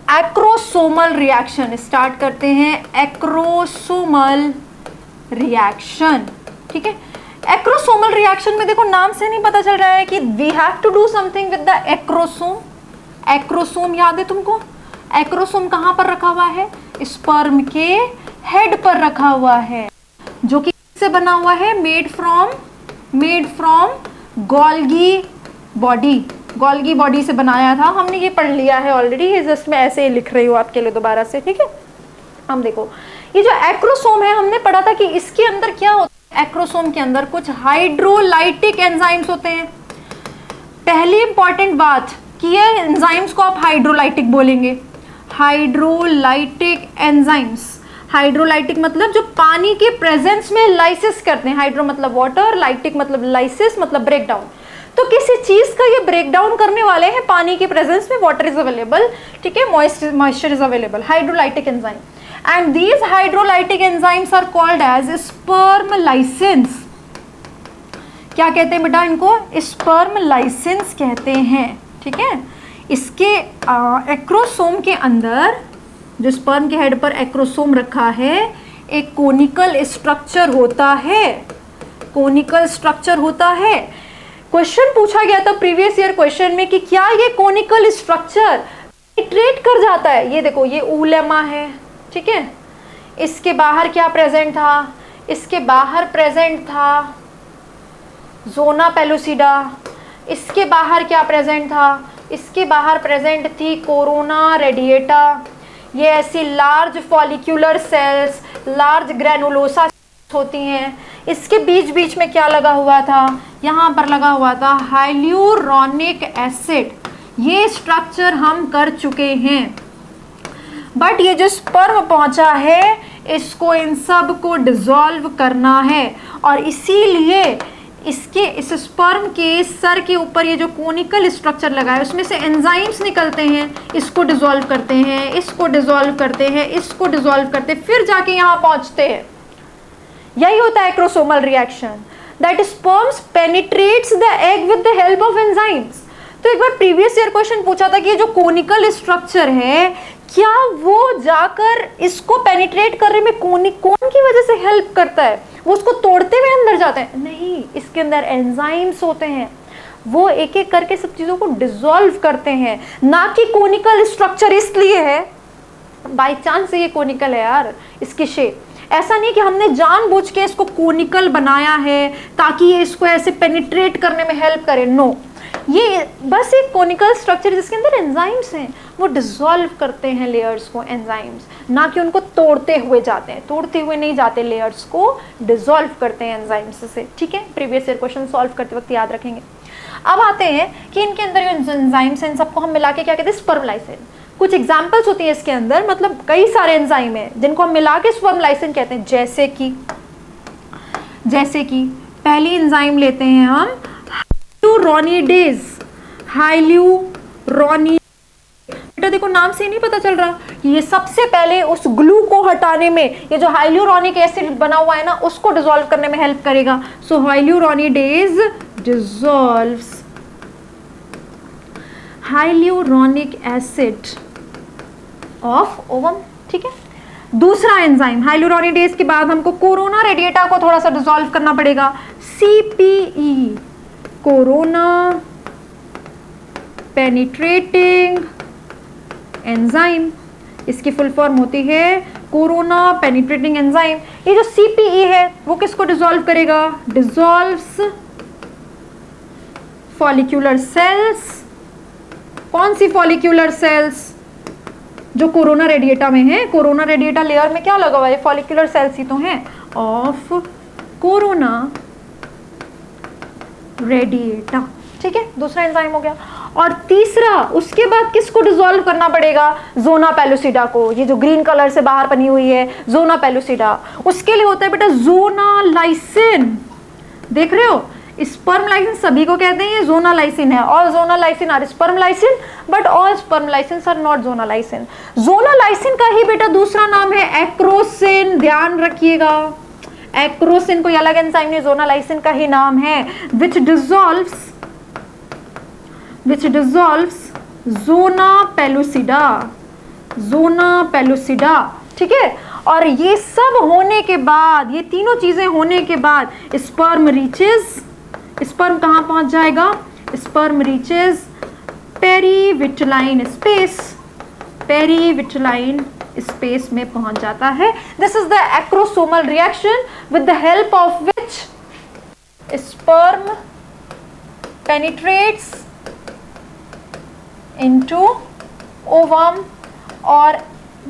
Acrosomal reaction start करते हैं। Acrosomal reaction, ठीक है। एक्रोसोमल रिएक्शन में देखो नाम से नहीं पता चल रहा है कि we have to do something with the acrosome. Acrosome याद है तुमको? एक्रोसोम कहाँ पर रखा हुआ है? स्पर्म के हेड पर रखा हुआ है, जो कि किससे बना हुआ है? Made from Golgi body. Golgi body से बनाया था, हमने ये पढ़ लिया है ऑलरेडी, जस्ट मैं ऐसे ही लिख रही हूँ आपके लिए दोबारा से, ठीक है। हम देखो ये जो एक्रोसोम है, हमने पढ़ा था कि इसके अंदर क्या होता है। एक्रोसोम के अंदर कुछ हाइड्रोलाइटिक एंजाइम्स होते हैं। पहली इंपॉर्टेंट बात कि ये एंजाइम्स को आप हाइड्रोलाइटिक बोलेंगे। हाइड्रोलाइटिक एंजाइम्स, हाइड्रोलाइटिक मतलब जो पानी के प्रेजेंस में लाइसिस करते हैं। हाइड्रो मतलब वाटर, लाइटिक मतलब लाइसिस मतलब ब्रेकडाउन। तो किसी चीज का ये ब्रेकडाउन करने वाले हैं पानी के प्रेजेंस में। वाटर इज अवेलेबल, ठीक है, moisture is available, hydrolytic enzyme. And these hydrolytic enzymes are called as sperm lysins. क्या कहते हैं बेटा इनको? स्पर्म लाइसेंस कहते हैं, ठीक है। इसके एक्रोसोम के अंदर, जो स्पर्म के हेड पर एक्रोसोम रखा है, एक कोनिकल स्ट्रक्चर होता है। कोनिकल स्ट्रक्चर होता है। क्वेश्चन पूछा गया था प्रीवियस ईयर क्वेश्चन में कि क्या ये कोनिकल स्ट्रक्चर पेनिट्रेट कर जाता है। ये देखो ये ऊलेमा है, ठीक है। इसके बाहर क्या प्रेजेंट था? इसके बाहर प्रेजेंट था जोना पेलुसिडा। इसके बाहर क्या प्रेजेंट था? इसके बाहर प्रेजेंट थी कोरोना रेडिएटा। ये ऐसी large follicular cells, large granulosa होती हैं। इसके बीच बीच में क्या लगा हुआ था? यहाँ पर लगा हुआ था हाइल्यूरोनिक एसिड। ये स्ट्रक्चर हम कर चुके हैं। बट ये जो स्पर्म पहुंचा है, इसको इन सब को डिसॉल्व करना है, और इसीलिए इसके इस स्पर्म के सर के ऊपर ये जो कोनिकल स्ट्रक्चर लगा है, उसमें से एंजाइम्स निकलते हैं, इसको डिसॉल्व करते हैं, इसको डिसॉल्व करते हैं, इसको डिसॉल्व करते हैं, फिर जाके यहाँ पहुँचते हैं। यही होता है acrosomal reaction, that sperms penetrates the egg with the help of enzymes. तो एक बार प्रीवियस ईयर क्वेश्चन पूछा था कि ये जो कोनिकल स्ट्रक्चर है, क्या वो जाकर इसको पेनिट्रेट करने में कौन की वजह से हेल्प करता है? वो उसको तोड़ते हुए अंदर जाते हैं? नहीं, इसके अंदर एंजाइम्स होते हैं, वो एक एक करके सब चीज़ों को डिसॉल्व करते हैं। ना कि कोनिकल स्ट्रक्चर इसलिए है बाय चांस से ये कोनिकल है यार, इसकी शेप। ऐसा नहीं कि हमने जानबूझ के इसको कोनिकल बनाया है ताकि ये इसको ऐसे पेनिट्रेट करने में हेल्प करे। नो, ये बस एक कोनिकल स्ट्रक्चर जिसके अंदर एंजाइम्स हैं, वो डिसॉल्व करते हैं लेयर्स को एंजाइम्स, ना कि उनको तोड़ते हुए जाते हैं। तोड़ते हुए नहीं जाते, लेयर्स को डिसॉल्व करते हैं एंजाइम्स से, ठीक है। प्रीवियस ईयर क्वेश्चन सॉल्व करते वक्त याद रखेंगे। अब आते हैं कि इनके अंदर जो एंजाइम्स हैं, इन सबको हम मिला के क्या कहते हैं? स्पर्म लाइसेन। कुछ एग्जाम्पल्स होती हैं इसके अंदर, मतलब कई सारे एंजाइम हैं जिनको हम मिला के स्पर्म लाइसेन कहते हैं। जैसे कि पहली एंजाइम लेते हैं हम हाइल्यूरोनिडेज। बेटा देखो नाम से ही नहीं पता चल रहा, ये सबसे पहले उस ग्लू को हटाने में, ये जो हाइल्यूरोनिक एसिड बना हुआ है ना, उसको डिसॉल्व करने में हेल्प करेगा। So hyaluronidase dissolves hyaluronic acid of ovum, ठीक है। दूसरा एंजाइम हाइल्यूरोनिडेज के बाद हमको कोरोना रेडिएटा को थोड़ा सा डिसॉल्व करना पड़ेगा। CPE, कोरोना पेनिट्रेटिंग एंजाइम, इसकी फुल फॉर्म होती है कोरोना पेनिट्रेटिंग एंजाइम। ये जो CPE है वो किसको डिसॉल्व करेगा? Dissolves follicular cells. कौन सी फॉलिक्यूलर सेल्स? जो कोरोना रेडिएटा में है। कोरोना रेडिएटा लेयर में क्या लगा हुआ है? फॉलिक्यूलर सेल्स ही तो हैं ऑफ कोरोना रेडिएटा, ठीक है। दूसरा एंजाइम हो गया। और तीसरा, उसके बाद किसको डिसॉल्व करना पड़ेगा? जोना पेलुसिडा को। ये जो ग्रीन कलर से बाहर बनी हुई है जोना पेलुसिडा, उसके लिए होता है बेटा जोना लाइसिन। देख रहे हो, स्पर्म लाइसिन सभी को कहते हैं, ये जोना लाइसिन है। All zona lysin are sperm lysin, but all sperm lysin are not zona lysin. Zona lysin का ही बेटा दूसरा नाम है एक्रोसिन, ध्यान रखिएगा। एक्रोसिन कोई अलग एंजाइम नहीं, जोना लाइसिन का ही नाम है। Which dissolves zona pellucida, zona pellucida, ठीक है। और ये सब होने के बाद, ये तीनों चीजें होने के बाद स्पर्म रीचेस, स्पर्म कहाँ पहुंच जाएगा? Sperm reaches perivitelline space, perivitelline space में पहुंच जाता है। This is the acrosomal reaction with the help of which sperm penetrates into ovum और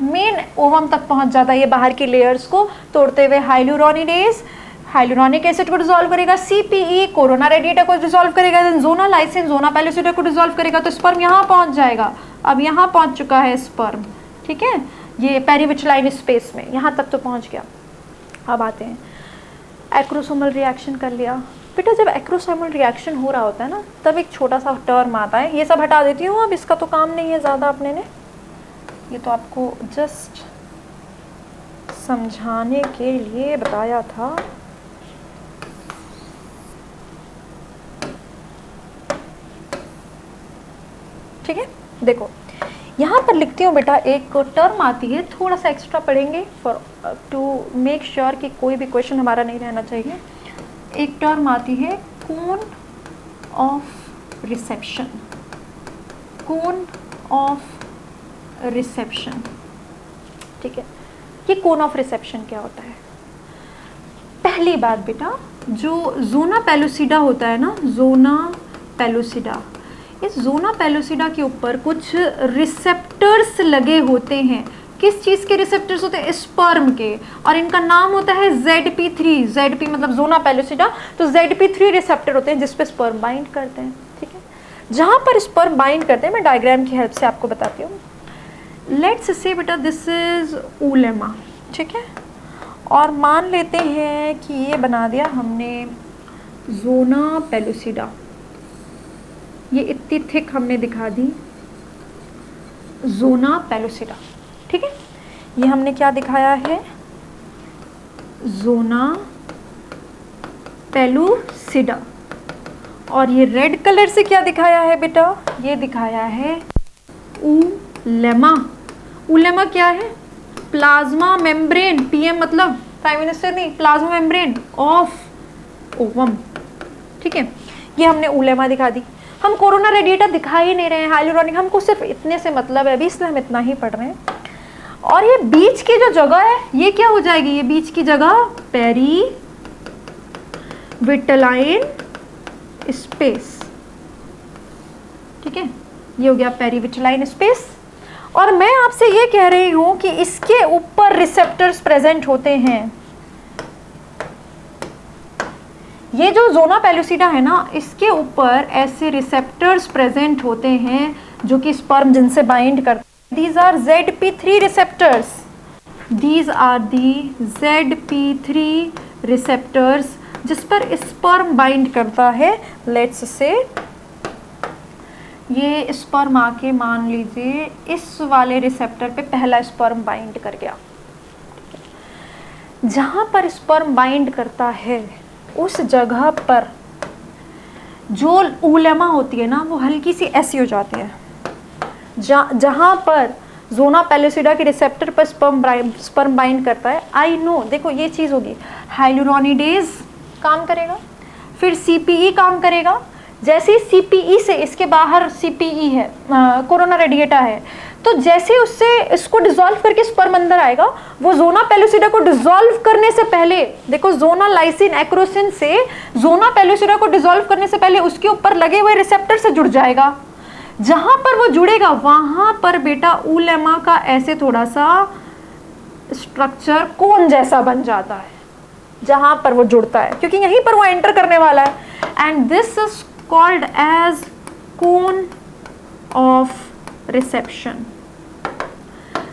मेन ओवम तक पहुंच जाता है, ये बाहर की लेयर्स को तोड़ते हुए हाइलुरोनिडेज हाइलुरोनिक एसिड को डिसॉल्व करेगा, सीपीई कोरोना रेडिएटा को डिसॉल्व करेगा, then zona lysin zona pellucida को डिसॉल्व करेगा, तो स्पर्म यहाँ पहुंच जाएगा। अब यहाँ पहुंच चुका है स्पर्म, ठीक है, ये पेरीविटलाइन स्पेस में यहाँ तक तो पहुंच गया। अब आते हैं एक्रोसोमल रिएक्शन कर लिया। बेटा जब एक्रोसोमल रिएक्शन हो रहा होता है ना, तब एक छोटा सा टर्म आता है, ये सब हटा देती हूँ, अब इसका तो काम नहीं है ज़्यादा अपने ने, ये तो आपको जस्ट समझाने के लिए बताया था। ठीक है, देखो यहाँ पर लिखती हूँ बेटा, एक टर्म आती है, थोड़ा सा एक्स्ट्रा पढ़ेंगे फॉर टू मेक श्योर कि कोई भी क्वेश्चन हमारा नहीं रहना चाहिए। एक टर्म आती है कोन of reception, cone of reception, ठीक है। ये कोन ऑफ रिसेप्शन क्या होता है? पहली बात बेटा, जो जोना पेलुसिडा होता है ना, जोना पेलुसिडा, इस जोना पेलुसिडा के ऊपर कुछ रिसेप्टर्स लगे होते हैं। किस चीज़ के रिसेप्टर्स होते हैं? स्पर्म के, और इनका नाम होता है ZP3। ZP मतलब जोना पेलुसिडा, तो ZP3 रिसेप्टर होते हैं जिस पे स्पर्म बाइंड करते हैं, ठीक है। जहाँ पर स्पर्म बाइंड करते हैं, मैं डायग्राम की हेल्प से आपको बताती हूँ। लेट्स से बेटा दिस इज ऊलेमा, ठीक है, और मान लेते हैं कि ये बना दिया हमने जोना पेलुसिडा, ये इतनी थिक हमने दिखा दी जोना पेलुसिडा, ठीक है। ये हमने क्या दिखाया है? Zona pellucida. और ये रेड कलर से क्या दिखाया है बेटा? ये दिखाया है ऊलेमा। ऊलेमा क्या है? प्लाज्मा मेम्ब्रेन, PM मतलब प्राइम मिनिस्टर नहीं, प्लाज्मा मेम्ब्रेन ऑफ ओवम, ठीक है। ये हमने ऊलेमा दिखा दी। हम कोरोना रेडिएटा दिखा ही नहीं रहे हैं, हाइलुरोनिक, हमको सिर्फ इतने से मतलब है अभी, इसलिए हम इतना ही पढ़ रहे हैं। और ये बीच की जो जगह है, ये क्या हो जाएगी? ये बीच की जगह पेरीविटलाइन स्पेस, ठीक है, ये हो गया पेरीविटलाइन स्पेस। और मैं आपसे ये कह रही हूं कि इसके ऊपर रिसेप्टर्स प्रेजेंट होते हैं। ये जो जोना पेलुसिडा है ना, इसके ऊपर ऐसे रिसेप्टर्स प्रेजेंट होते हैं जो कि स्पर्म जिनसे बाइंड करते हैं। These are ZP3 receptors, these are the ZP3 receptors जिस पर स्पर्म बाइंड करता है। लेट्स से ये स्पर्म आके मान लीजिए इस वाले रिसेप्टर पे पहला स्पर्म बाइंड कर गया। जहाँ पर स्पर्म बाइंड करता है उस जगह पर जो ऊलेमा होती है ना, वो हल्की सी ऐसी हो जाती है। जहाँ पर जोना पेलुसिडा के रिसेप्टर पर स्पर्म बाइंड करता है, आई नो, देखो ये चीज़ होगी, हाइलुरोनिडेज काम करेगा, फिर CPE काम करेगा। जैसे CPE से इसके बाहर CPE है, कोरोना रेडिएटा है, तो जैसे उससे इसको डिसॉल्व करके स्पर्म अंदर आएगा, वो जोना पेलुसिडा को डिसॉल्व करने से पहले, देखो जोना लाइसिन एक्रोसिन से जोना पेलुसिडा को डिसॉल्व करने से पहले उसके ऊपर लगे हुए रिसेप्टर से जुड़ जाएगा। जहां पर वो जुड़ेगा वहां पर बेटा ऊलेमा का ऐसे थोड़ा सा स्ट्रक्चर कोन जैसा बन जाता है, जहां पर वो जुड़ता है, क्योंकि यहीं पर वो एंटर करने वाला है। And this is called as cone of reception.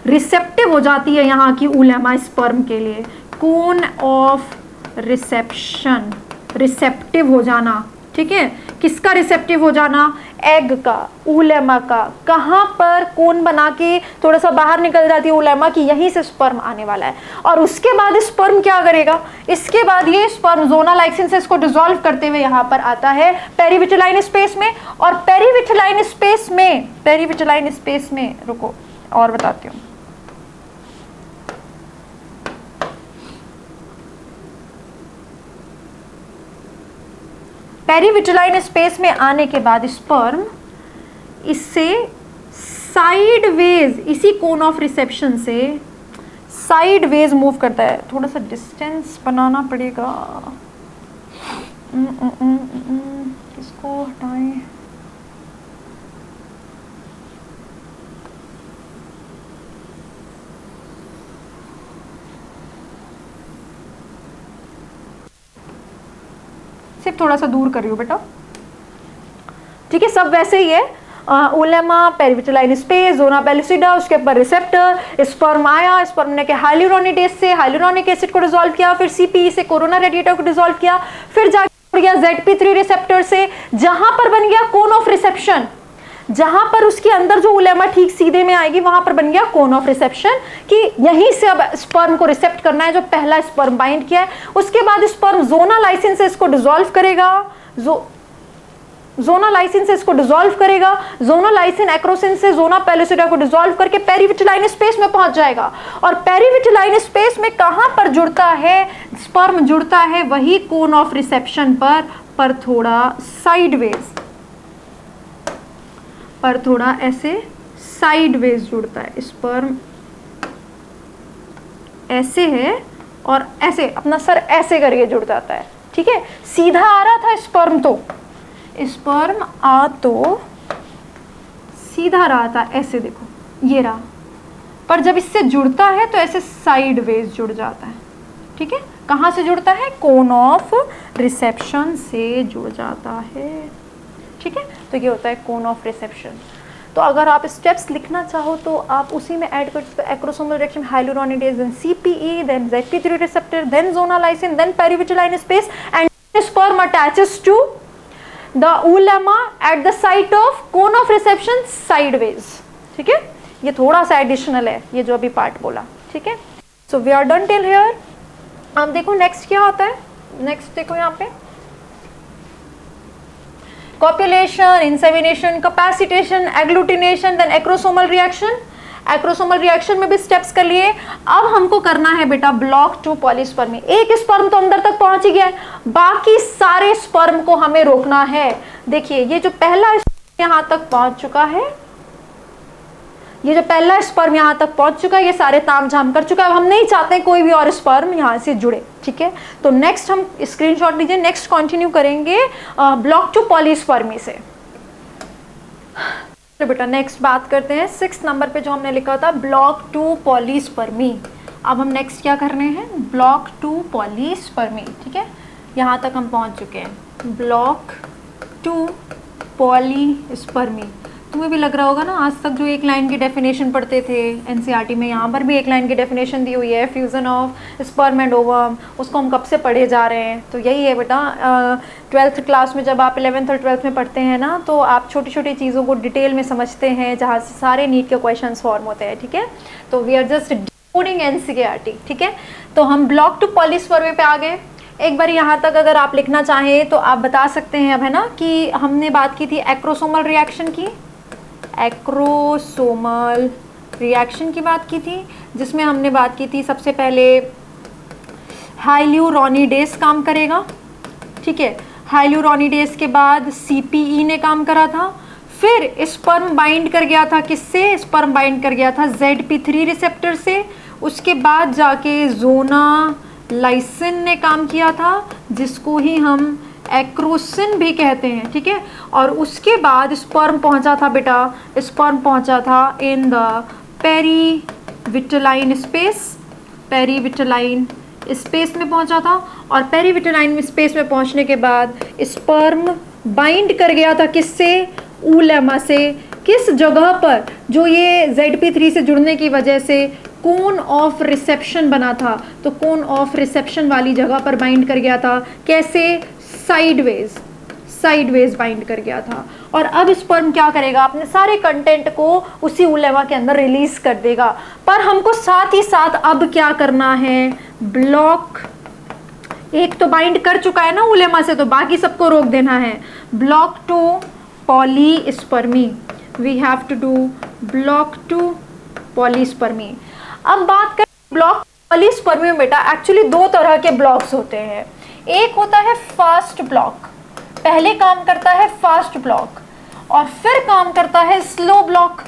Receptive हो जाती है यहाँ की ऊलेमा स्पर्म के लिए, कोन ऑफ रिसेप्शन, रिसेप्टिव हो जाना, ठीक है। किसका रिसेप्टिव हो जाना? एग का, ऊलेमा का। कहाँ पर? कोन बना के थोड़ा सा बाहर निकल जाती है ऊलेमा की, यहीं से स्पर्म आने वाला है। और उसके बाद स्पर्म क्या करेगा? इसके बाद ये स्पर्म जोना लाइसिन से इसको डिसॉल्व करते हुए यहाँ पर आता है पेरीविटलाइन स्पेस में। और पेरीविटलाइन स्पेस में रुको और बताती हूँ। पेरीविटलाइन स्पेस में आने के बाद स्पर्म इससे साइडवेज, इसी कोन ऑफ रिसेप्शन से साइडवेज मूव करता है। थोड़ा सा डिस्टेंस बनाना पड़ेगा, इसको हटाएं। सिर्फ थोड़ा सा दूर कर रही हूँ बेटा, ठीक है। सब वैसे ही है, ओलेमा, पेरीविटलाइन स्पेस, जोना पेलुसिडा, उसके ऊपर रिसेप्टर, स्पर्म आया, स्पर्म ने हाइलुरोनिडेज से हाइलुरोनिक एसिड को डिसॉल्व किया, फिर सीपीई से कोरोना रेडिएटर को डिसॉल्व किया, फिर जाके गया ZP3 रिसेप्टर से, जहां पर बन गया कोन ऑफ रिसेप्शन, जहां पर उसके अंदर जो उलेमा ठीक सीधे में आएगी वहां पर बन गया कोन ऑफ रिसेप्शन, कि यहीं से अब स्पर्म को रिसेप्ट करना है जो पहला स्पर्म बाइंड किया है। उसके बाद स्पर्म जोना लाइसिन से इसको डिसॉल्व करेगा, जोना लाइसिन से इसको डिसॉल्व करेगा, जोना लाइसिन एक्रोसिन से जोना पेलुसिडा को डिसॉल्व करके पेरीविटलाइन स्पेस में पहुंच जाएगा। और पेरीविटलाइन स्पेस में कहां पर जुड़ता है स्पर्म? जुड़ता है वही कोन ऑफ रिसेप्शन पर थोड़ा साइडवेज, पर थोड़ा ऐसे साइडवेज जुड़ता है। स्पर्म ऐसे है और ऐसे अपना सर ऐसे करके जुड़ जाता है, ठीक है। सीधा आ रहा था स्पर्म, तो स्पर्म तो सीधा रहा था, ऐसे देखो ये रहा, पर जब इससे जुड़ता है तो ऐसे साइडवेज जुड़ जाता है, ठीक है। कहाँ से जुड़ता है? कोन ऑफ रिसेप्शन से जुड़ जाता है, ठीक है। तो ये होता है कोन ऑफ रिसेप्शन। तो अगर आप स्टेप्स लिखना चाहो तो आप उसी में ऐड कर सकते हो, acrosomal reaction, hyaluronidase, then CPE, then ZP3 receptor, then zona lysin, then perivitelline space, and sperm attaches to the ulema at the site of cone of reception sideways, ठीक है। ये थोड़ा सा एडिशनल है, ये जो अभी पार्ट बोला, ठीक है। So we are done till here. अब देखो नेक्स्ट क्या होता है। नेक्स्ट देखो यहाँ पे copulation, insemination, capacitation, agglutination, then acrosomal reaction. Acrosomal reaction में भी स्टेप्स कर लिए। अब हमको करना है बेटा ब्लॉक 2 पॉलीस्पर्मी। एक स्पर्म तो अंदर तक पहुंच ही गया है, बाकी सारे स्पर्म को हमें रोकना है। देखिए ये जो पहला स्पर्म यहां तक पहुंच चुका है, ये जो पहला स्पर्म यहां तक पहुंच चुका है, ये सारे तामझाम कर चुका है। अब हम नहीं चाहते कोई भी और स्पर्म यहां से जुड़े, ठीक है। तो नेक्स्ट हम स्क्रीनशॉट लीजिए, नेक्स्ट कंटिन्यू करेंगे ब्लॉक 2 पॉलीस्पर्मी से। तो बेटा नेक्स्ट बात करते हैं 6 नंबर पे जो हमने लिखा था ब्लॉक 2 पॉलीस्पर्मी। अब हम नेक्स्ट क्या कर रहे हैं? ब्लॉक 2 पॉलीस्पर्मी, ठीक है। यहाँ तक हम पहुँच चुके हैं ब्लॉक 2 पॉलीस्पर्मी। तुम्हें भी लग रहा होगा ना, आज तक जो एक लाइन की डेफिनेशन पढ़ते थे एनसीईआरटी में, यहाँ पर भी एक लाइन की डेफिनेशन दी हुई है, fusion of sperm and ovum, उसको हम कब से पढ़े जा रहे हैं। तो यही है बेटा, 12th क्लास में जब आप 11th और 12th में पढ़ते हैं ना, तो आप छोटी छोटी चीज़ों को डिटेल में समझते हैं, जहाँ से सारे नीट के क्वेश्चन फॉर्म होते हैं, ठीक है। तो we are just decoding NCERT, ठीक है। तो हम ब्लॉक 2 पॉलीस्पर्मी पे आ गए। एक बार यहाँ तक अगर आप लिखना चाहें तो आप बता सकते हैं अब, है ना, कि हमने बात की थी एक्रोसोमल रिएक्शन की, एक्रोसोमल रिएक्शन की बात की थी, जिसमें हमने बात की थी सबसे पहले हाइल्यूरोनिडेज काम करेगा, ठीक है। हाइल्यूरोनिडेज के बाद CPE ने काम करा था, फिर स्पर्म बाइंड कर गया था किससे? स्पर्म बाइंड कर गया था ZP3 रिसेप्टर से। उसके बाद जाके जोना लाइसिन ने काम किया था, जिसको ही हम एक्रोसिन भी कहते हैं, ठीक है। और उसके बाद स्पर्म पहुंचा था बेटा, स्पर्म पहुंचा था in the perivitelline space, perivitelline space में पहुंचा था। और पेरीविटलाइन स्पेस में पहुंचने के बाद स्पर्म बाइंड कर गया था किससे? ऊलेमा से। किस जगह पर? जो ये ZP3 से जुड़ने की वजह से कोन ऑफ रिसेप्शन बना था, तो कोन ऑफ रिसेप्शन वाली जगह पर बाइंड कर गया था। कैसे? साइडवेज, साइडवेज बाइंड कर गया था। और अब स्पर्म क्या करेगा? अपने सारे कंटेंट को उसी उलेमा के अंदर रिलीज कर देगा। पर हमको साथ ही साथ अब क्या करना है? ब्लॉक, एक तो बाइंड कर चुका है ना उलेमा से, तो बाकी सबको रोक देना है। Block 2 polyspermy, we have to do block 2 polyspermy. अब बात करें ब्लॉक पॉलीस्पर्मी में बेटा, एक्चुअली 2 तरह के ब्लॉक्स होते हैं। एक होता है फर्स्ट ब्लॉक, पहले काम करता है फास्ट ब्लॉक और फिर काम करता है स्लो ब्लॉक।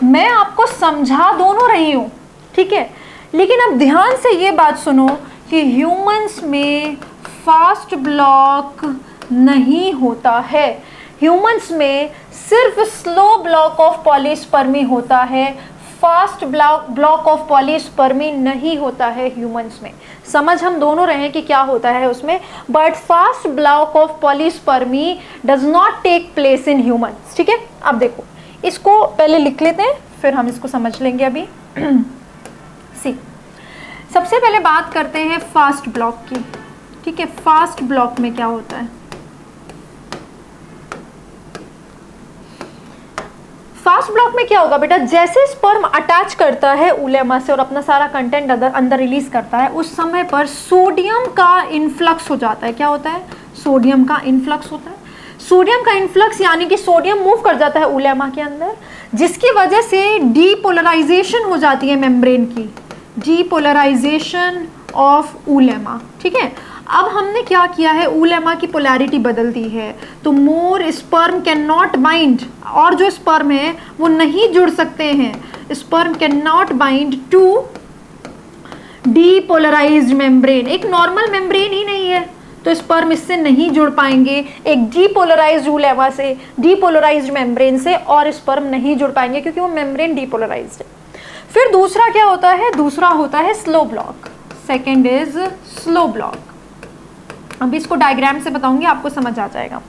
मैं आपको समझा दोनों रही हूं, ठीक है, लेकिन अब ध्यान से ये बात सुनो कि ह्यूमंस में फास्ट ब्लॉक नहीं होता है, ह्यूमंस में सिर्फ स्लो ब्लॉक ऑफ पॉलीस्पर्मी होता है, फास्ट ब्लॉक ऑफ पॉलीस्पर्मी नहीं होता है ह्यूमंस में। समझ हम दोनों रहे हैं कि क्या होता है उसमें, but fast block of polyspermy does not take place in humans, ठीक है। अब देखो, इसको पहले लिख लेते हैं फिर हम इसको समझ लेंगे अभी। सी, सबसे पहले बात करते हैं फास्ट ब्लॉक की, ठीक है। फास्ट ब्लॉक में क्या होता है? फास्ट ब्लॉक में क्या होगा बेटा, जैसे स्पर्म अटैच करता है उलेमा से और अपना सारा कंटेंट अंदर रिलीज करता है, उस समय पर सोडियम का इन्फ्लक्स हो जाता है। क्या होता है? सोडियम का इन्फ्लक्स होता है। सोडियम का इन्फ्लक्स यानी कि सोडियम मूव कर जाता है उलेमा के अंदर, जिसकी वजह से डीपोलराइजेशन हो जाती है मेम्ब्रेन की, डीपोलराइजेशन ऑफ उलेमा, ठीक है। अब हमने क्या किया है, उलेमा की पोलैरिटी बदल दी है, तो more sperm can not bind, और जो स्पर्म है वो नहीं जुड़ सकते हैं, sperm can not bind to depolarised membrane. एक नॉर्मल मेम्ब्रेन ही नहीं है तो स्पर्म इससे नहीं जुड़ पाएंगे, एक डीपोलराइज्ड उलेमा से, डीपोलराइज्ड मेम्ब्रेन से, और स्पर्म नहीं जुड़ पाएंगे क्योंकि वो मेम्ब्रेन डीपोलराइज्ड है। फिर दूसरा क्या होता है? दूसरा होता है slow block. Second is slow block. अभी इसको डायग्राम से बताऊंगी, आपको समझ आ जाएगा।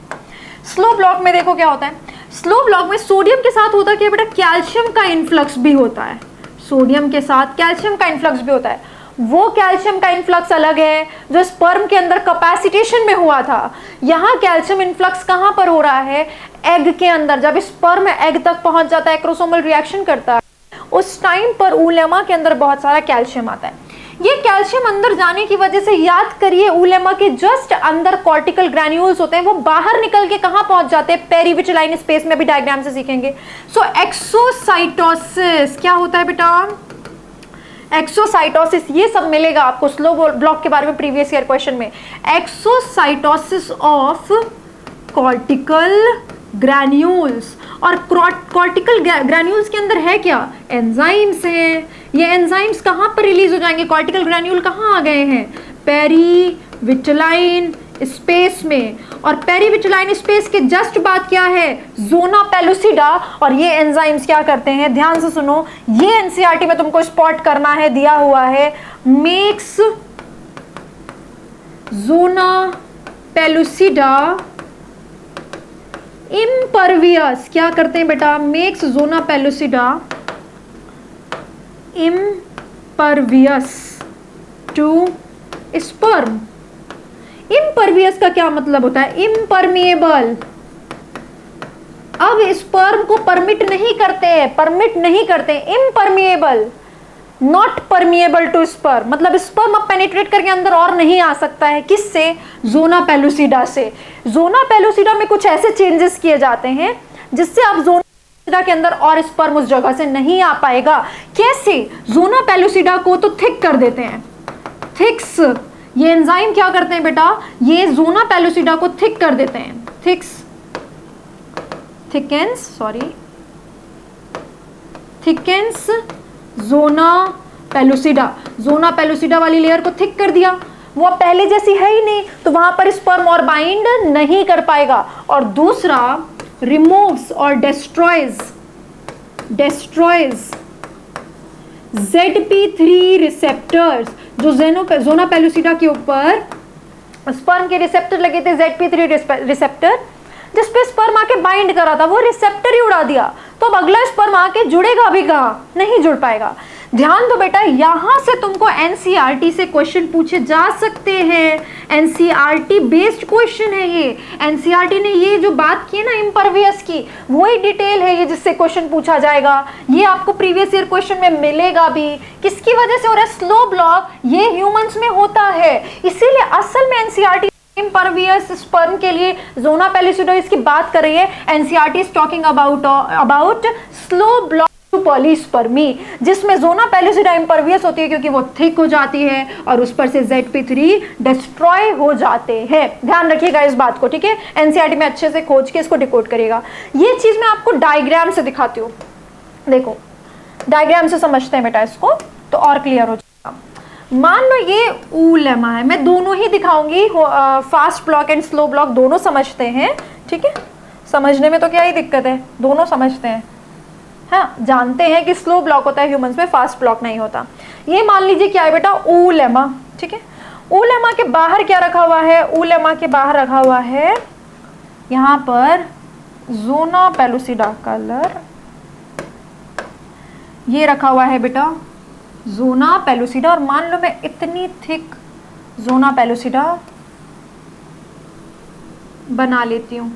स्लो ब्लॉक में देखो क्या होता है, स्लो ब्लॉक में सोडियम के साथ होता है कि बेटा कैल्शियम का इन्फ्लक्स भी होता है, सोडियम के साथ कैल्शियम का इन्फ्लक्स भी होता है। वो कैल्शियम का इन्फ्लक्स अलग है जो स्पर्म के अंदर कैपेसिटेशन में हुआ था। यहाँ कैल्शियम इन्फ्लक्स कहाँ पर हो रहा है? एग के अंदर। जब स्पर्म एग तक पहुंच जाता है, एक्रोसोमल रिएक्शन करता है, उस टाइम पर उलेमा के अंदर बहुत सारा कैल्शियम आता है। ये कैल्शियम अंदर जाने की वजह से, याद करिए, उलेमा के जस्ट अंदर कॉर्टिकल ग्रैन्यूल्स होते हैं, वो बाहर निकल के कहाँ पहुंच जाते हैं? पेरिविटलाइन स्पेस में। भी डायग्राम से सीखेंगे। सो एक्सोसाइटोसिस क्या होता है बेटा? एक्सोसाइटोसिस, ये सब मिलेगा आपको स्लो ब्लॉक के बारे में प्रीवियस ईयर क्वेश्चन में। Exocytosis of cortical granules. और कॉर्टिकल ग्रैन्यूल्स के अंदर है क्या? एंजाइम्स हैं। ये एंजाइम्स कहाँ पर रिलीज हो जाएंगे? कॉर्टिकल ग्रैन्यूल कहाँ आ गए हैं? पेरीविटलाइन स्पेस में। और पेरीविटलाइन स्पेस के जस्ट बाद क्या है? Zona pellucida. और ये एंजाइम्स क्या करते हैं? ध्यान से सुनो, ये एनसीईआरटी में तुमको स्पॉट करना है, दिया हुआ है, मेक्स जोना पेलुसिडा इम्परवियस। क्या करते हैं बेटा? Makes zona pellucida impervious to sperm. Impervious का क्या मतलब होता है? इम्परमिएबल। अब स्पर्म को परमिट नहीं करते, impermeable, not permeable to sperm, मतलब स्पर्म अब पेनिट्रेट करके अंदर और नहीं आ सकता है। किससे? जोना पेलुसिडा से। जोना पेलुसिडा में कुछ ऐसे चेंजेस किए जाते हैं जिससे अब जोना पेलुसिडा के अंदर और स्पर्म उस जगह से नहीं आ पाएगा। कैसे? जोना पेलुसिडा को तो थिक कर देते हैं, थिक्स। ये एंजाइम क्या करते हैं बेटा? ये जोना पेलुसिडा को थिक कर देते हैं, थिकेंस जोना पेलुसिडा। जोना पेलुसिडा वाली लेयर को थिक कर दिया, वो पहले जैसी है ही नहीं, तो वहां पर स्पर्म और बाइंड नहीं कर पाएगा। और दूसरा, रिमूव्स और डेस्ट्रॉयज ZP3 रिसेप्टर्स, जो जोना पेलुसिडा के ऊपर स्पर्म के रिसेप्टर लगे थे, ZP3 रिसेप्टर, जिस पे स्पर्म आके बाइंड कर रहा था, वो रिसेप्टर ही उड़ा दिया, तो अब अगला स्पर्म आके जुड़ेगा भी कहाँ? नहीं जुड़ पाएगा। ध्यान दो बेटा, यहां से तुमको एनसीईआरटी से क्वेश्चन पूछे जा सकते हैं, एनसीईआरटी बेस्ड क्वेश्चन है ये। एनसीईआरटी ने ये जो बात की ना इम्परवियस की, वही डिटेल है ये जिससे क्वेश्चन पूछा जाएगा। ये आपको प्रीवियस ईयर क्वेश्चन में मिलेगा भी। किसकी वजह से हो रहा है? Slow block. ये ह्यूमंस में होता है, इसीलिए असल में एनसीईआरटी इम्परवियस स्पर्म के लिए जोना पेलुसिडा इसकी बात कर रही है। NCERT is talking about slow block to polyspermy, जिसमें ज़ोना पेलुसिडा इम्परवियस होती है क्योंकि वो थिक हो जाती है और उस पर से ZP3 डिस्ट्रॉय हो जाते हैं। ध्यान रखिएगा इस बात को, ठीक है, एनसीईआरटी में अच्छे से खोज के इसको डिकोड करिएगा। ये चीज़ मैं आपको डायग्राम से दिखाती हूँ, देखो डायग्राम से समझते हैं बेटा इसको तो और क्लियर हो जाएगा। मान लो ये ऊलेमा है, मैं दोनों ही दिखाऊंगी, fast block and slow block दोनों समझते हैं, ठीक है, समझने में तो क्या ही दिक्कत है, दोनों समझते हैं, हाँ जानते हैं कि स्लो ब्लॉक होता है ह्यूमंस में, फास्ट ब्लॉक नहीं होता। ये मान लीजिए क्या है बेटा, ऊलेमा, ठीक है, ऊलेमा के बाहर क्या रखा हुआ है, ऊलेमा के बाहर रखा हुआ है यहाँ पर ज़ोना पेलुसिडा कलर, ये रखा हुआ है बेटा ज़ोना पेलुसिडा, और मान लो मैं इतनी थिक ज़ोना पेलुसिडा बना लेती हूँ।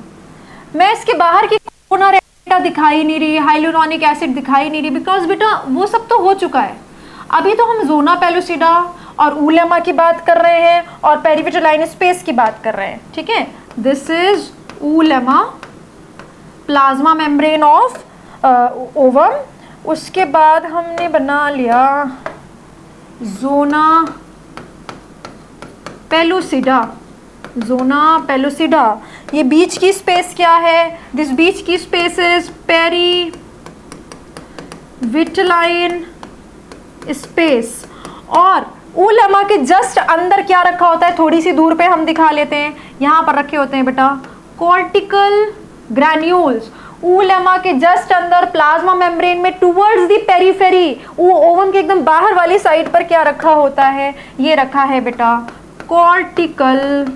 मैं इसके बाहर की कोना रेटा दिखाई नहीं रही, हाइलुरोनिक एसिड दिखाई नहीं रही, बिकॉज बेटा वो सब तो हो चुका है। अभी तो हम ज़ोना पेलुसिडा और ऊलेमा की बात कर रहे हैं और पेरिविटलाइन स्पेस की बात कर रहे हैं, ठीक है। This is oolemma, plasma membrane of ovum. उसके बाद हमने बना लिया ज़ोना पेलुसिडा, ज़ोना पेलुसिडा, ये बीच की स्पेस क्या है, दिस बीच की स्पेस इज पेरिविटलाइन स्पेस। और ऊलेमा के जस्ट अंदर क्या रखा होता है, थोड़ी सी दूर पे हम दिखा लेते हैं, यहाँ पर रखे होते हैं बेटा कॉर्टिकल ग्रैन्यूल्स। ऊलेमा के जस्ट अंदर प्लाज्मा मेम्ब्रेन में टुवर्ड्स द पेरिफेरी, ओवम के एकदम बाहर वाली साइड पर क्या रखा होता है, ये रखा है बेटा कॉर्टिकल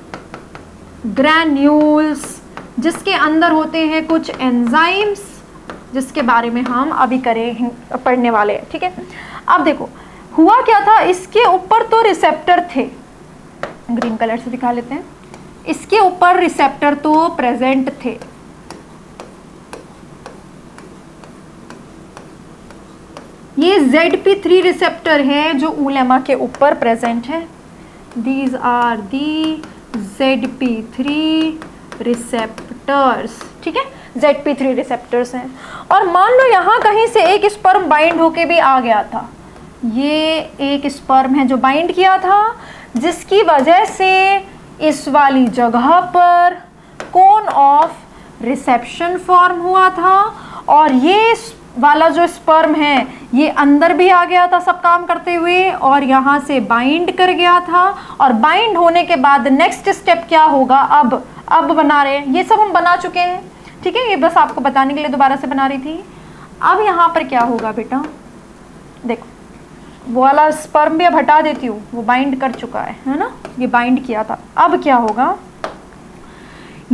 ग्रैन्यूल्स, जिसके अंदर होते हैं कुछ एंजाइम्स जिसके बारे में हम अभी पढ़ने वाले हैं, ठीक है। अब देखो हुआ क्या था, इसके ऊपर तो रिसेप्टर थे, ग्रीन कलर से दिखा लेते हैं, इसके ऊपर रिसेप्टर तो प्रेजेंट थे, ये ZP3 रिसेप्टर है जो ऊलेमा के ऊपर प्रेजेंट है। These are the ZP3 receptors, ठीक है, ZP3 रिसेप्टर्स हैं। और मान लो यहाँ कहीं से एक स्पर्म बाइंड होके भी आ गया था, ये एक स्पर्म है जो बाइंड किया था, जिसकी वजह से इस वाली जगह पर कोन ऑफ रिसेप्शन फॉर्म हुआ था, और ये वाला जो स्पर्म है ये अंदर भी आ गया था सब काम करते हुए और यहाँ से बाइंड कर गया था। और बाइंड होने के बाद नेक्स्ट स्टेप क्या होगा, अब बना रहे हैं, ये सब हम बना चुके हैं, ठीक है, ये बस आपको बताने के लिए दोबारा से बना रही थी। अब यहाँ पर क्या होगा बेटा, देखो वो वाला स्पर्म भी अब हटा देती हूँ, वो बाइंड कर चुका है ना, ये बाइंड किया था। अब क्या होगा,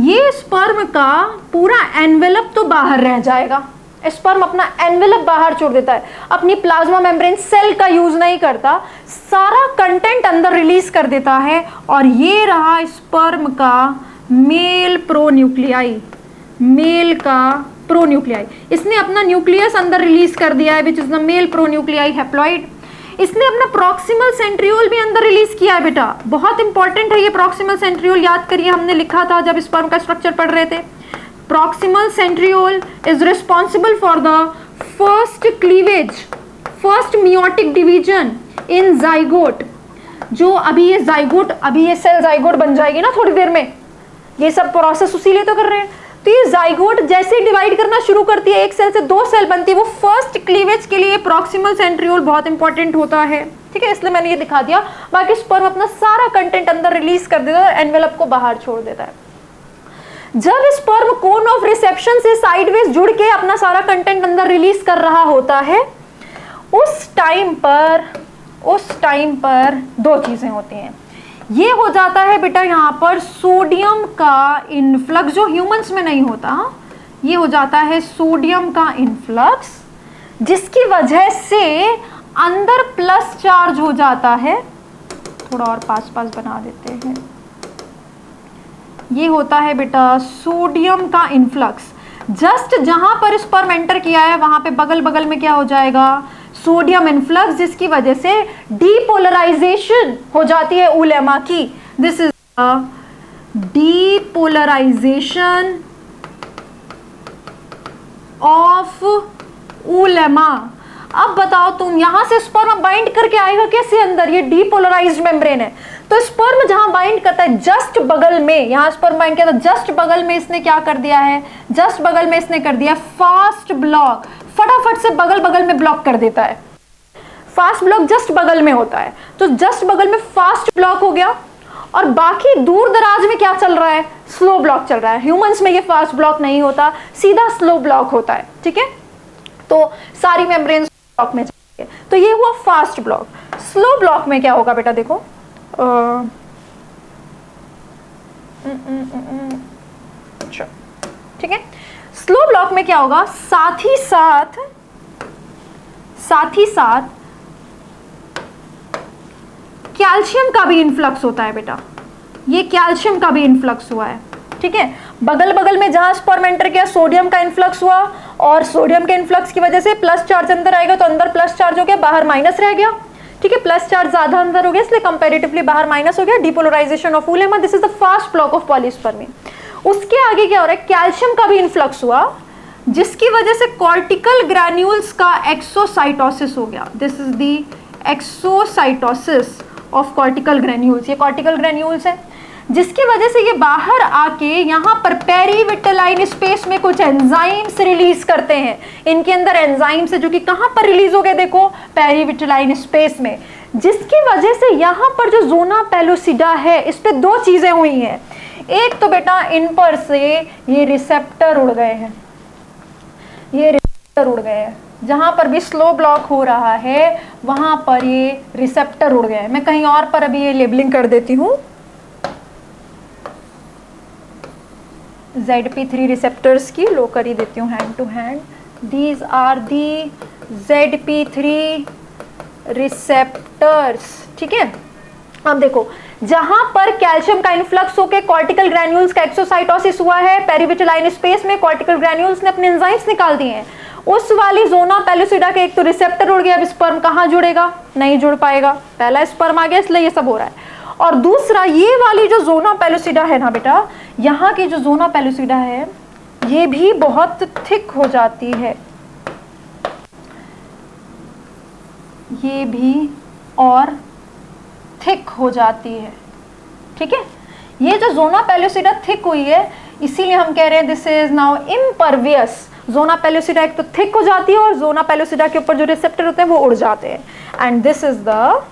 ये स्पर्म का पूरा एनवेलप तो बाहर रह जाएगा, स्पर्म अपना एनवेलप बाहर छोड़ देता है, अपनी प्लाज्मा मेम्ब्रेन सेल का यूज नहीं करता, सारा कंटेंट अंदर रिलीज कर देता है, और ये रहा स्पर्म का मेल प्रोन्यूक्लियाई, मेल का प्रोन्यूक्लियाई, इसने अपना न्यूक्लियस अंदर रिलीज कर दिया है, which is the male pronuclei haploid. इसने अपना प्रॉक्सिमल सेंट्रियोल भी अंदर रिलीज किया है बेटा, बहुत इंपॉर्टेंट है ये प्रॉक्सिमल सेंट्रियोल, याद करिए हमने लिखा था जब स्पर्म का स्ट्रक्चर पढ़ रहे थे। Proximal centriole is responsible for the first cleavage, first meiotic division in zygote। जो अभी ये zygote, अभी ये सेल zygote बन जाएगी ना थोड़ी देर में, ये सब प्रोसेस उसी लिए तो कर रहे हैं। तो ये zygote जैसे ही डिवाइड करना शुरू करती है, एक सेल से दो सेल बनती है, वो फर्स्ट क्लीवेज के लिए प्रॉक्सिमल सेंट्रियोल बहुत इंपॉर्टेंट होता है, ठीक है, इसलिए मैंने ये दिखा दिया। बाकी स्पर्म अपना सारा कंटेंट अंदर रिलीज कर देता है, एनवेलप को बाहर छोड़ देता है। जब स्पर्म कोन ऑफ रिसेप्शन से साइडवेज जुड़ के अपना सारा कंटेंट अंदर रिलीज कर रहा होता है, उस टाइम पर दो चीजें होती हैं। ये हो जाता है बेटा यहाँ पर सोडियम का इनफ्लक्स, जो ह्यूमंस में नहीं होता, ये हो जाता है सोडियम का इनफ्लक्स, जिसकी वजह से अंदर प्लस चार्ज हो जाता है। थोड़ा और पास बना देते हैं, ये होता है बेटा सोडियम का इनफ्लक्स। जस्ट जहां पर स्पर्म एंटर किया है वहां पे बगल बगल में क्या हो जाएगा, सोडियम इनफ्लक्स, जिसकी वजह से डीपोलराइजेशन हो जाती है ऊलेमा की। This is depolarization of oolemma. अब बताओ तुम, यहां से स्पर्म बाइंड करके आएगा कैसे अंदर, ये डीपोलराइज्ड मेम्ब्रेन है, तो स्पर्म जहां बाइंड करता है जस्ट बगल में, यहां स्पर्म बाइंड किया तो जस्ट बगल में इसने क्या कर दिया है, जस्ट बगल में इसने कर दिया फास्ट ब्लॉक, फटाफट से बगल बगल में ब्लॉक कर देता है। फास्ट ब्लॉक जस्ट बगल में होता है, तो जस्ट बगल में फास्ट ब्लॉक हो गया, और बाकी दूर दराज में क्या चल रहा है, स्लो ब्लॉक चल रहा है। ह्यूमंस में ये फास्ट ब्लॉक नहीं होता, सीधा स्लो ब्लॉक होता है, ठीक है। तो सारी मेम्ब्रेन ब्लॉक में चलती है, तो ये हुआ फास्ट ब्लॉक। स्लो ब्लॉक में क्या होगा बेटा, देखो अच्छा ठीक है, स्लो ब्लॉक में क्या होगा, साथ ही साथ कैल्शियम का भी इन्फ्लक्स होता है बेटा, ये कैल्शियम का भी इन्फ्लक्स हुआ है, ठीक है। बगल बगल में जहां स्पर्म एंटर किया सोडियम का इन्फ्लक्स हुआ, और सोडियम के इन्फ्लक्स की वजह से प्लस चार्ज अंदर आएगा, तो अंदर प्लस चार्ज हो गया, बाहर माइनस रह गया, ठीक है। प्लस चार्ज ज्यादा अंदर हो गया इसलिए कंपैरेटिवली बाहर माइनस हो गया, depolarisation of Ulema, this is the fast block of polyspermy. उसके आगे क्या हो रहा है, कैल्शियम का भी इन्फ्लक्स हुआ, जिसकी वजह से कॉर्टिकल ग्रैन्यूल्स का एक्सोसाइटोसिस हो गया, this is the exocytosis of cortical granules, ये कॉर्टिकल ग्रैन्यूल्स है, जिसकी वजह से ये बाहर आके यहाँ पर पेरीविटलाइन स्पेस में कुछ एंजाइम्स रिलीज करते हैं। इनके अंदर एंजाइम्स है जो कि कहाँ पर रिलीज हो गए, देखो पेरीविटलाइन स्पेस में, जिसकी वजह से यहाँ पर जो जोना पेलुसिडा है इस पे दो चीजें हुई हैं। एक तो बेटा इन पर से ये रिसेप्टर उड़ गए हैं, ये रिसेप्टर उड़ गए हैं, जहां पर भी स्लो ब्लॉक हो रहा है वहां पर ये रिसेप्टर उड़ गए हैं। मैं कहीं और पर अभी ये लेबलिंग कर देती हूँ, ZP3 रिसेप्टर्स की लो कर ही देती हूँ hand to hand, these are the ZP3 receptors, ठीक है। अब देखो जहां पर कैल्शियम का इन्फ्लक्स होकर कॉर्टिकल ग्रैन्यूल्स का एक्सोसाइटोसिस हुआ है, पेरीविटलाइन स्पेस में कॉर्टिकल ग्रैन्यूल्स ने अपने एंजाइम्स निकाल दिए हैं, उस वाली जोना पेलुसिडा के एक तो रिसेप्टर उड़ गया, अब स्पर्म कहाँ जुड़ेगा, नहीं जुड़ पाएगा, पहला स्पर्म आ गया इसलिए ये सब हो रहा है। और दूसरा ये वाली जो जोना पेलुसिडा है ना बेटा, यहाँ की जो जोना पेलुसिडा है ये भी बहुत थिक हो जाती है, ये भी और थिक हो जाती है, ठीक है। ये जो जोना पेलुसिडा थिक हुई है इसीलिए हम कह रहे हैं this is now impervious. Zona pellucida एक तो थिक हो जाती है और जोना पेलुसिडा के ऊपर जो रिसेप्टर होते हैं वो उड़ जाते हैं, एंड दिस इज द,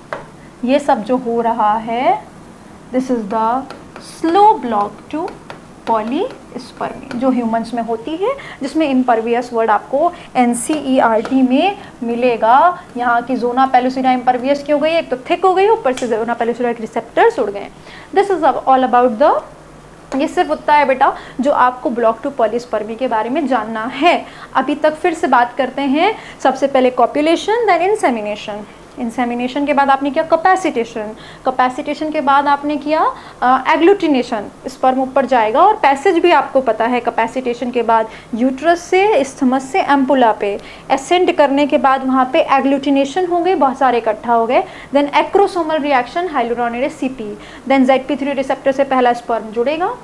ये सब जो हो रहा है this is the slow block to polyspermy जो ह्यूमंस में होती है, जिसमें इम्परवियस वर्ड आपको NCERT में मिलेगा। यहाँ की जोना पेलुसिडा इम्परवियस की हो गई, एक तो थिक हो गई, ऊपर से जोना पेलुसिडा के रिसेप्टर्स उड़ गए। This is all about the, ये सिर्फ उतना है बेटा जो आपको ब्लॉक टू पॉलीस्पर्मी के बारे में जानना है। अभी तक फिर से बात करते हैं, सबसे पहले कॉप्युलेशन, देन इंसेमिनेशन। इंसेमिनेशन के बाद आपने किया कैपेसिटेशन, कैपेसिटेशन के बाद आपने किया एग्लूटिनेशन, स्पर्म ऊपर जाएगा, और पैसेज भी आपको पता है कैपेसिटेशन के बाद यूट्रस से इस्थमस से एम्पुला पे एसेंड करने के बाद वहाँ पे एग्लूटिनेशन हो गए, बहुत सारे इकट्ठा हो गए, then acrosomal reaction hyaluronidase CP, then ZP3 receptor से पहला स्पर्म जुड़ेगा,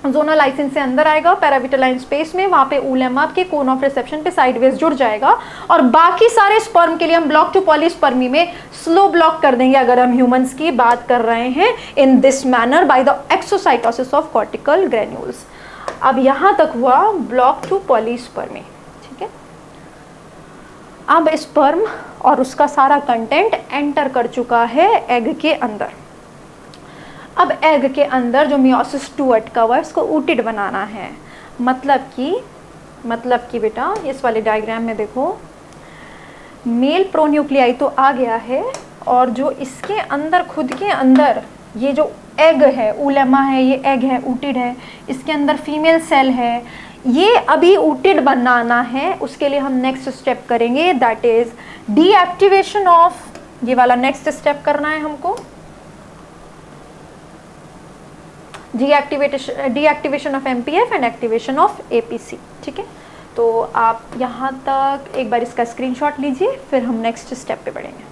जोनल लाइसिन से अंदर आएगा पेराविटलाइन स्पेस में, वहाँ पे उलेमा के कोन ऑफ रिसेप्शन पे साइडवेज जुड़ जाएगा, और बाकी सारे स्पर्म के लिए हम ब्लॉक टू पॉलीस्पर्मी में स्लो ब्लॉक कर देंगे अगर हम ह्यूमंस की बात कर रहे हैं, in this manner by the exocytosis of cortical granules. अब यहाँ तक हुआ ब्लॉक टू पॉलीस्पर्मी, ठीक है। अब स्पर्म और उसका सारा कंटेंट एंटर कर चुका है एग के अंदर। अब एग के अंदर जो मियोसिस 2 अटका हुआ है इसको ऊटिड बनाना है, मतलब कि बेटा इस वाले डायग्राम में देखो मेल प्रोन्यूक्लियाई तो आ गया है, और जो इसके अंदर खुद के अंदर ये जो एग है, उलेमा है, ये एग है, ऊटिड है, इसके अंदर फीमेल सेल है, ये अभी ऊटिड बनाना है। उसके लिए हम नेक्स्ट स्टेप करेंगे, दैट इज डीएक्टिवेशन ऑफ, ये वाला नेक्स्ट स्टेप करना है हमको, deactivation of MPF and activation of APC, ठीक है। तो आप यहाँ तक एक बार इसका स्क्रीनशॉट लीजिए, फिर हम नेक्स्ट स्टेप पे बढ़ेंगे।